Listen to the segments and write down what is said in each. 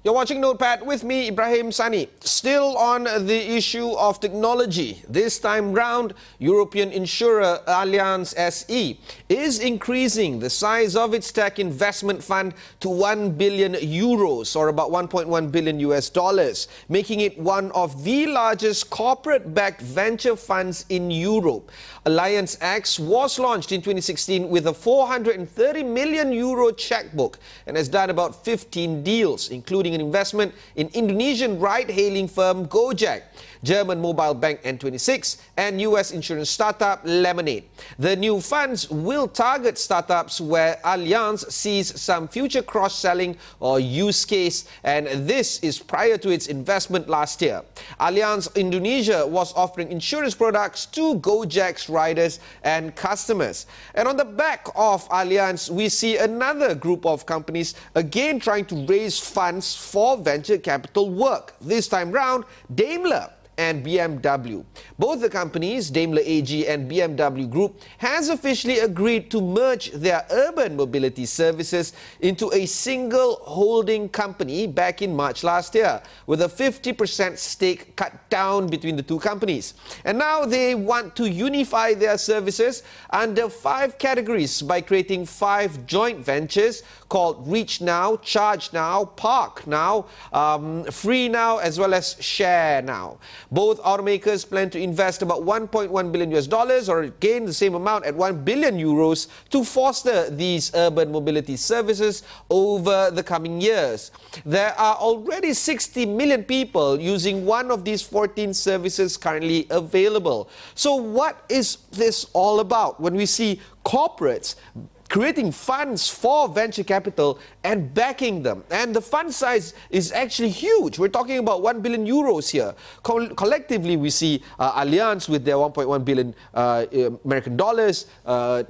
You're watching Notepad with me, Ibrahim, Sani. Still on the issue of technology. This time round, European insurer Allianz SE is increasing the size of its tech investment fund to 1 billion euros, or about 1.1 billion US dollars, making it one of the largest corporate-backed venture funds in Europe. Allianz X was launched in 2016 with a 430 million euro checkbook and has done about 15 deals, including an investment in Indonesian ride-hailing firm Gojek, German mobile bank N26, and US insurance startup Lemonade. The new funds will target startups where Allianz sees some future cross-selling or use case, and this is prior to its investment last year. Allianz Indonesia was offering insurance products to Gojek's riders and customers. And on the back of Allianz, we see another group of companies again trying to raise funds for venture capital work. This time round, Daimler and BMW. Both the companies, Daimler AG and BMW Group, has officially agreed to merge their urban mobility services into a single holding company back in March last year, with a 50% stake cut down between the two companies. And now they want to unify their services under 5 categories by creating 5 joint ventures called Reach Now, Charge Now, Park Now, Free Now, as well as Share Now. Both automakers plan to invest about 1.1 billion US dollars, or again the same amount at 1 billion euros, to foster these urban mobility services over the coming years. There are already 60 million people using one of these 14 services currently available. So what is this all about when we see corporates creating funds for venture capital and backing them? And the fund size is actually huge. We're talking about 1 billion euros here. Collectively, we see Allianz with their 1.1 billion American dollars,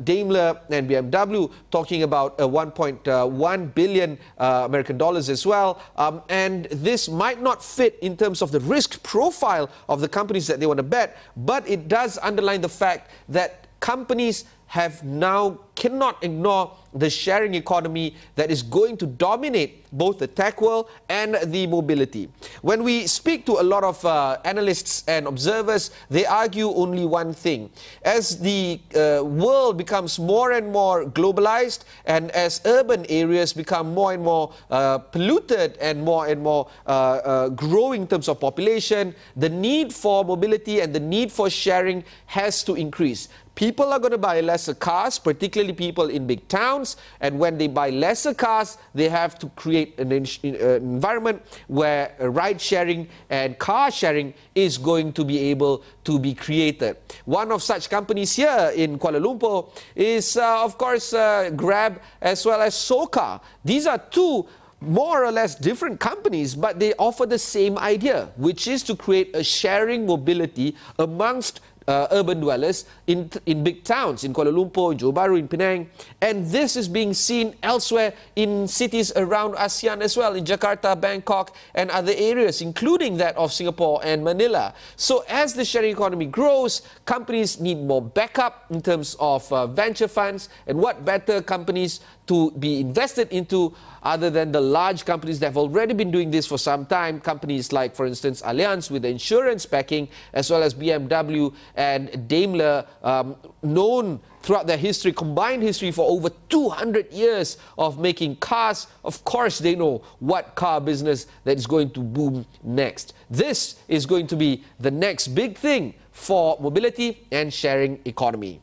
Daimler and BMW talking about 1.1 billion American dollars as well. And this might not fit in terms of the risk profile of the companies that they want to bet, but it does underline the fact that companies cannot ignore the sharing economy that is going to dominate both the tech world and the mobility. When we speak to a lot of analysts and observers, they argue only one thing. As the world becomes more and more globalized, and as urban areas become more and more polluted and more growing in terms of population, the need for mobility and the need for sharing has to increase. People are going to buy lesser cars, particularly people in big towns, and when they buy lesser cars, they have to create an environment where ride sharing and car sharing is going to be able to be created. One of such companies here in Kuala Lumpur is, of course, Grab as well as Socar. These are two more or less different companies, but they offer the same idea, which is to create a sharing mobility amongst urban dwellers in big towns, in Kuala Lumpur, in Johor Bahru, in Penang. And this is being seen elsewhere in cities around ASEAN as well, in Jakarta, Bangkok, and other areas, including that of Singapore and Manila. So as the sharing economy grows, companies need more backup in terms of venture funds, and what better companies to be invested into other than the large companies that have already been doing this for some time. Companies like, for instance, Allianz with the insurance backing, as well as BMW and Daimler, known throughout their history, combined history, for over 200 years of making cars. Of course, they know what car business that is going to boom next. This is going to be the next big thing for mobility and sharing economy.